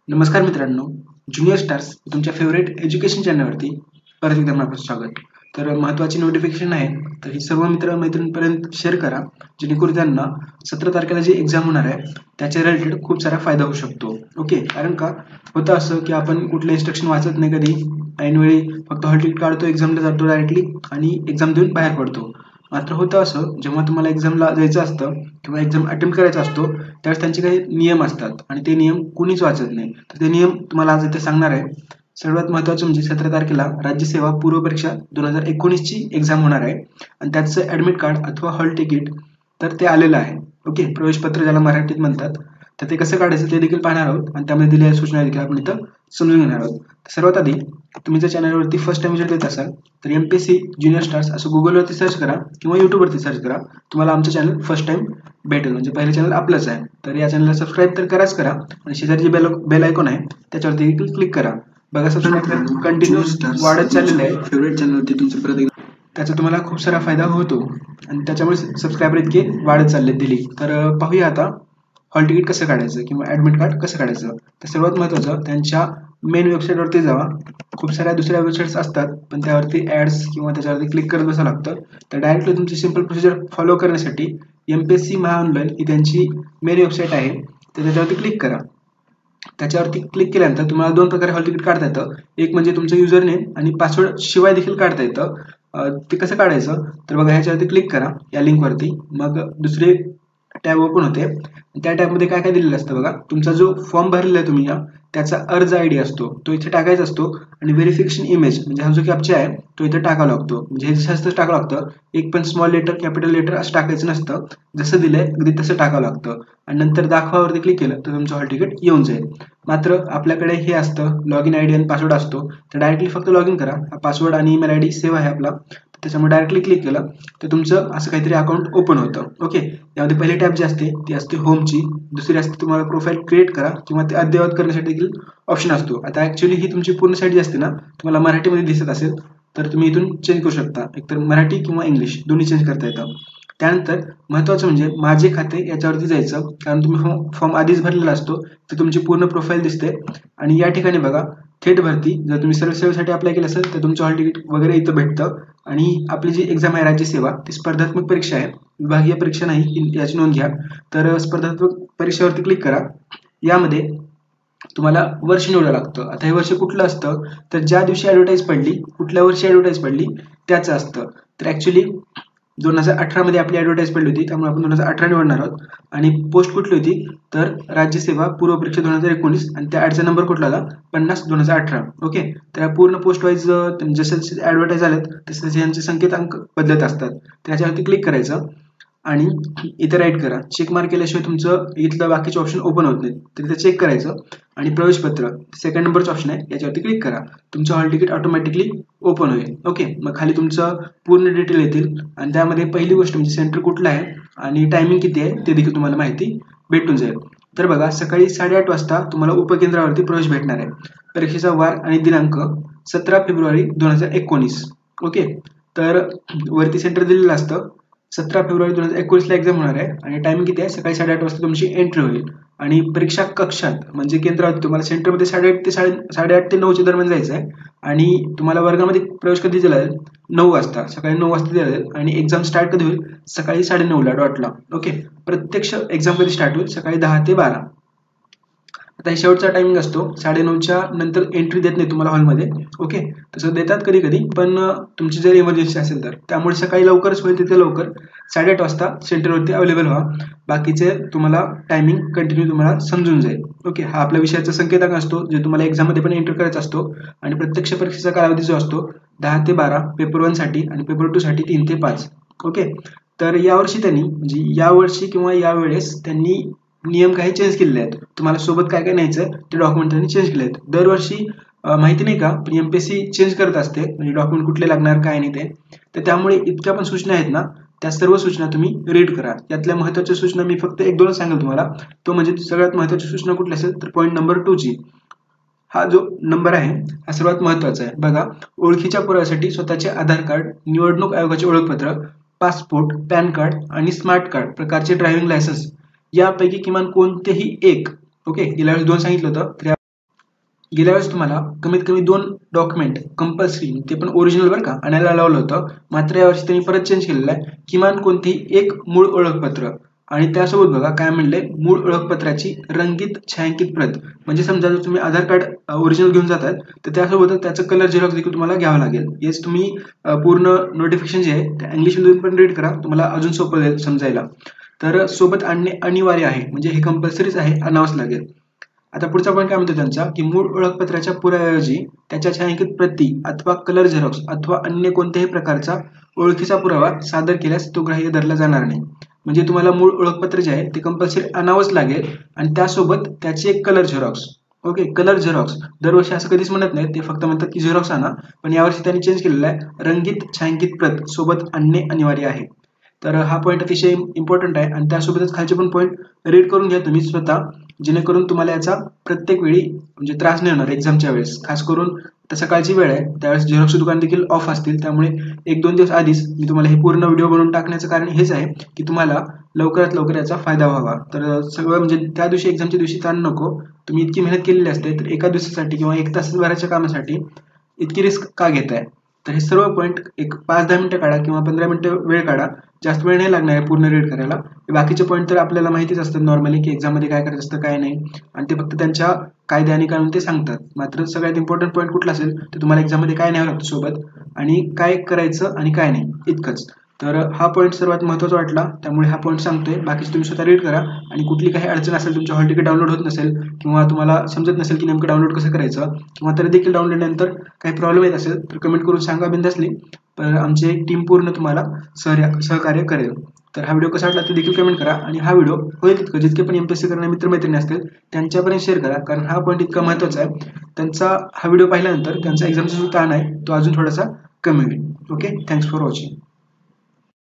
नमस्कार मित्रांनो, junior stars तुमच्या फेवरेट एज्युकेशन चॅनलवरती परत एकदा आपलं स्वागत. तर महत्त्वाची नोटिफिकेशन आहे, तर ही सर्व मित्र-मैत्रिणींपर्यंत शेअर करा, जेणेकरून त्यांना 17 तारखेला जी एक्झाम होणार आहे त्याच्या रिलेटेड खूप सारा फायदा होऊ शकतो. ओके, कारण का होतं असं की आपण कुठले इन्स्ट्रक्शन वाचत नाही कधी, ऐनवेळी फक्त हॉल तिकीट काढतो, एक्झामला जातो डायरेक्टली आणि एक्झाम देऊन बाहेर पडतो. मात्र होतं असं, जेव्हा तुम्हाला एक्झामला जायचं असतं किंवा एक्झाम अटेम्प्ट करायचा असतो त्यावेळेस त्यांचे काही नियम असतात आणि ते नियम कुणीच वाचत नाही. तर ते नियम तुम्हाला आज इथे सांगणार आहे. सर्वात महत्त्वाचं म्हणजे 17 तारखेला राज्यसेवा पूर्व परीक्षा 2019 ची एक्झाम होणार आहे आणि त्याचं ॲडमिट कार्ड अथवा हॉल तिकीट तर ते आलेलं आहे. ओके, प्रवेशपत्र ज्याला मराठीत म्हणतात, तर ते कसं काढायचं ते देखील पाहणार आहोत आणि त्यामध्ये दिलेल्या सूचना देखील आपण इथं समजून घेणार आहोत. सर्वात आधी तुम्ही जर चॅनलवरती फर्स्ट टाइम विजिट देत असाल तर MPSC ज्युनियर स्टार्स असं गुगलवरती सर्च करा किंवा यूट्यूबवरती सर्च करा, तुम्हाला आमचं चॅनल फर्स्ट टाइम भेटेल. म्हणजे पहिलं चॅनल आपलंच आहे. तर या चॅनलला सबस्क्राईब तर कराच करा आणि शेजारी जे बेल आयकॉन आहे त्याच्यावरती देखील क्लिक करा. बघा, सबस्क्राईब कंटिन्यू वाढत चाललेलं आहे. फेवरेट चॅनलवरती तुमचं परत एकदा त्याचा तुम्हाला खूप सारा फायदा होतो आणि त्याच्यामुळे सबस्क्रायबर इतके वाढत चालले दिली. तर पाहूया आता हॉल तिकीट कसं काढायचं किंवा ॲडमिट कार्ड कसं काढायचं. तर सर्वात महत्त्वाचं त्यांच्या मेन वेबसाईटवरती जावा. खूप साऱ्या दुसऱ्या वेबसाईट्स असतात पण त्यावरती ॲड्स किंवा त्याच्यावरती क्लिक करत बसावं लागतं. तर डायरेक्टली तुमची सिंपल प्रोसिजर फॉलो करण्यासाठी MPSC महा ऑनलाईन ही त्यांची मेन वेबसाईट आहे, तर त्याच्यावरती क्लिक करा. त्याच्यावरती क्लिक केल्यानंतर तुम्हाला दोन प्रकारे हॉल तिकीट काढता येतं. एक म्हणजे तुमचं युजर नेम आणि पासवर्ड शिवाय देखील काढता येतं. ते कसं काढायचं तर बघा, ह्याच्यावरती क्लिक करा या लिंकवरती. मग दुसरे टॅब ओपन होते. त्या टॅबमध्ये काय काय दिलेलं असतं बघा, तुमचा जो फॉर्म भरलेला आहे तुम्ही त्याचा अर्ज ID असतो तो इथे टाकायचा असतो आणि व्हेरिफिकेशन इमेज म्हणजे हा जो कॅप्चा आहे तो इथे टाकावा लागतो. म्हणजे हे जसं टाकावं लागतं, एक पण स्मॉल लेटर कॅपिटल लेटर असं टाकायचं नसतं, जसं दिलंय अगदी तसं टाकावं लागतं आणि नंतर दाखवावरती क्लिक केलं तर तुमचं हॉल तिकीट येऊन जाईल. मात्र आपल्याकडे हे असतं लॉग इन ID आणि पासवर्ड असतो, तर डायरेक्टली फक्त लॉग इन करा. हा पासवर्ड आणि ईमेल ID सेव्ह आहे आपला, त्याच्यामुळे डायरेक्टली क्लिक केलं तर तुमचं असं काहीतरी अकाउंट ओपन होतं. ओके, यामध्ये पहिली टॅब जी असते ती असते होमची, दुसरी असते तुम्हाला प्रोफाईल क्रिएट करा किंवा ते अद्ययावत करण्यासाठी देखील ऑप्शन असतो. आता ॲक्च्युली ही तुमची पूर्ण साईट जी असते ना, तुम्हाला मराठीमध्ये दिसत असेल तर तुम्ही इथून चेंज करू शकता, एकतर मराठी किंवा इंग्लिश दोन्ही चेंज करता येतं. त्यानंतर महत्त्वाचं म्हणजे माझे खाते याच्यावरती जायचं, कारण तुम्ही फॉर्म आधीच भरलेला असतो, तर तुमची पूर्ण प्रोफाईल दिसते. आणि या ठिकाणी बघा थेट भरती, जर तुम्ही सर्व्हिस सेवेसाठी अप्लाय केलं असेल तर तुमचं हॉल तिकीट वगैरे इथं भेटतं. आणि आपली जी एक्झाम आहे राज्यसेवा ती स्पर्धात्मक परीक्षा आहे, विभागीय परीक्षा नाही, याची नोंद घ्या. तर स्पर्धात्मक परीक्षेवरती क्लिक करा. यामध्ये तुम्हाला वर्ष निवडावं लागतं. आता हे वर्ष कुठलं असतं तर ज्या दिवशी ॲडव्हर्टाईज पडली, कुठल्या वर्षी ॲडव्हर्टाईज पडली त्याचं असतं. तर ॲक्च्युली 2018 मध्ये आपली ॲडव्हर्टाईज पडली होती, त्यामुळे आपण 2018 निवडणार आहोत. आणि पोस्ट कुठली होती तर राज्यसेवा पूर्व परीक्षा 2019 आणि त्या ॲडचा नंबर कुठला आला 50/2018. ओके, तर पूर्ण पोस्ट वाईज जसे जसे ॲडव्हर्टाईज आल्यात तसे तसे यांचे संकेतांक बदलत असतात. त्याच्यावरती क्लिक करायचं आणि इथे राईट करा. चेक मार्क केल्याशिवाय तुमचं इथलं बाकीचे ऑप्शन ओपन होत नाहीत, तर इथे चेक करायचं आणि प्रवेशपत्र सेकंड नंबरचं ऑप्शन आहे याच्यावरती क्लिक करा. तुमचं हॉल तिकीट ऑटोमॅटिकली ओपन होईल. ओके, मग खाली तुमचं पूर्ण डिटेल येतील आणि त्यामध्ये पहिली गोष्ट म्हणजे सेंटर कुठलं आहे आणि टायमिंग किती आहे ते देखील तुम्हाला माहिती भेटून जाईल. तर बघा, सकाळी 8:30 वाजता तुम्हाला उपकेंद्रावरती प्रवेश भेटणार आहे. परीक्षेचा वार आणि दिनांक 17 फेब्रुवारी 2019. ओके, तर वरती सेंटर दिलेलं असतं. 17 फेब्रुवारी 2019 ला एक्झाम होणार आहे आणि टायमिंग किती आहे, सकाळी 8:30 वाजता तुमची एंट्री होईल. आणि परीक्षा कक्षात म्हणजे केंद्रावरती तुम्हाला सेंटरमध्ये 8:30 ते 9 दरम्यान जायचं आहे आणि तुम्हाला वर्गामध्ये प्रवेश कधी दिला जाईल 9 वाजता, सकाळी 9 वाजता दिला जाईल आणि एक्झाम स्टार्ट कधी होईल सकाळी 9:30 ला डॉटला. ओके, प्रत्यक्ष एक्झाम कधी स्टार्ट होईल सकाळी 10 ते 12. आता हे शेवटचा टायमिंग असतो, 9:30च्या नंतर एंट्री देत नाही तुम्हाला हॉलमध्ये. ओके, तसं देतात कधी कधी, पण तुमची जर इमर्जन्सी असेल तर, त्यामुळे सकाळी लवकरच होईल तिथे लवकर 8:30 वाजता सेंटरवरती अवेलेबल व्हा. बाकीचे तुम्हाला टायमिंग कंटिन्यू तुम्हाला समजून जाईल. ओके, हा आपल्या विषयाचा संकेतांक असतो जे तुम्हाला एक्झाममध्ये पण एंटर करायचा असतो. आणि प्रत्यक्ष परीक्षेचा कालावधी जो असतो 10 ते 12 पेपर 1 साठी आणि पेपर 2 साठी 3 ते 5. ओके, तर यावर्षी त्यांनी म्हणजे यावर्षी किंवा यावेळेस त्यांनी नियम काही चेंज केलेले आहेत. तुम्हाला सोबत काय काय न्यायचं ते डॉक्युमेंट त्यांनी चेंज केले आहेत. दरवर्षी माहिती नाही का, पण MPSC चेंज करत असते म्हणजे डॉक्युमेंट कुठले लागणार काय नाही ते. तर त्यामुळे इतक्या पण सूचना आहेत ना, त्या सर्व सूचना तुम्ही रीड करा. यातल्या महत्त्वाच्या सूचना मी फक्त 1-2 सांगेल तुम्हाला. तो म्हणजे सगळ्यात महत्त्वाची सूचना कुठली असेल तर पॉईंट नंबर 2 ची, हा जो नंबर आहे हा सर्वात महत्त्वाचा आहे. बघा, ओळखीच्या पुराव्यासाठी स्वतःचे आधार कार्ड, निवडणूक आयोगाचे ओळखपत्र, पासपोर्ट, पॅन कार्ड आणि स्मार्ट कार्ड प्रकारचे ड्रायव्हिंग लायसन्स यापैकी किमान कोणतेही एक. ओके, गेल्या वेळेस 2 सांगितलं होतं. गेल्या वेळेस तुम्हाला कमीत कमी 2 डॉक्युमेंट कंपल्सरी, ते पण ओरिजिनल बरं का, आणायला लावलं होतं. मात्र यावर्षी त्यांनी परत चेंज केलेलं आहे. किमान कोणतीही एक मूळ ओळखपत्र आणि त्यासोबत बघा काय म्हणले, मूळ ओळखपत्राची रंगीत छायांकित प्रत. म्हणजे समजा जर तुम्ही आधार कार्ड ओरिजिनल घेऊन जातात तर त्यासोबतच त्याचं कलर झेरॉक्स देखील तुम्हाला घ्यावं लागेल. हेच तुम्ही पूर्ण नोटिफिकेशन जे आहे त्या इंग्लिशमधून पण रीड करा, तुम्हाला अजून सोपं जाईल समजायला. तर सोबत आणणे अनिवार्य आहे, म्हणजे हे कंपल्सरीच आहे, आणावंच लागेल. आता पुढचा पॉईंट काय म्हणतो त्यांचा, की मूळ ओळखपत्राच्या पुराव्याऐवजी त्याच्या छायांकित प्रती अथवा कलर झेरॉक्स अथवा अन्य कोणत्याही प्रकारचा ओळखीचा पुरावा सादर केल्यास तो ग्राह्य धरला जाणार नाही. म्हणजे तुम्हाला मूळ ओळखपत्र जे आहे ते कंपल्सरी आणावंच लागेल आणि त्यासोबत त्याचे एक colour Xerox. Okay, colour Xerox दरवर्षी असं कधीच म्हणत नाही, ते फक्त म्हणतात की झेरॉक्स आणा, पण यावर्षी त्यांनी चेंज केलेलं आहे, रंगीत छायांकित प्रत सोबत आणणे अनिवार्य आहे. तर हा पॉईंट अतिशय इम्पॉर्टंट आहे आणि त्यासोबतच खालचे पण पॉईंट रीड करून घ्या तुम्ही स्वतः, जेणेकरून तुम्हाला याचा प्रत्येक वेळी म्हणजे त्रास नाही होणार एक्झामच्या वेळेस. खास करून तर सकाळची वेळ आहे, त्यावेळेस झेरॉक्स दुकान देखील ऑफ असतील, त्यामुळे 1-2 दिवस आधीच मी तुम्हाला हे पूर्ण व्हिडिओ बनवून टाकण्याचं कारण हेच आहे की तुम्हाला लवकरात लवकर याचा फायदा व्हावा. तर सगळं म्हणजे त्या दिवशी एक्झामच्या दिवशी ताण नको. तुम्ही इतकी मेहनत केलेली असते, तर एका दिवसासाठी किंवा 1 तासाभराच्या कामासाठी इतकी रिस्क का घेताय? तर हे सर्व पॉईंट एक 5-10 मिनिटं काढा किंवा 15 मिनिटं वेळ काढा, जास्त वेळ नाही लागणार आहे पूर्ण रीड करायला. बाकीचे पॉईंट तर आपल्याला माहितीच असतात नॉर्मली की एक्झाममध्ये काय करायचं असतं काय नाही, आणि ते फक्त त्यांच्या कायदे आणि कानून ते सांगतात. मात्र सगळ्यात इम्पॉर्टंट पॉईंट कुठला असेल तर तुम्हाला एक्झाममध्ये काय न्यावं लागतं सोबत आणि काय करायचं आणि काय नाही, इतकंच. तर हा पॉईंट सर्वात महत्त्वाचा वाटला, त्यामुळे हा पॉईंट सांगतोय. बाकीचे तुम्ही स्वतः रीड करा आणि कुठली काही अडचण असेल, तुमच्या हॉल तिकीट डाउनलोड होत नसेल किंवा तुम्हाला समजत नसेल की नेमकं डाउनलोड कसं करायचं किंवा तरी देखील डाउनलोड नंतर काही प्रॉब्लेम येत असेल तर कमेंट करून सांगा बिनधास्तली. तर आमची टीम पूर्ण तुम्हाला सहकार्य करेल. तर हा व्हिडिओ कसा वाटला ते देखील कमेंट करा आणि हा व्हिडिओ होईल तितकं जितके पण एमपीएससी करणारे मित्रमैत्रिणी असतील त्यांच्यापर्यंत शेअर करा, कारण हा पॉईंट इतका महत्त्वाचा आहे. त्यांचा हा व्हिडिओ पाहिल्यानंतर त्यांचा एक्झामचा जो ताण आहे तो अजून थोडासा कमी होईल. Okay, thanks for watching.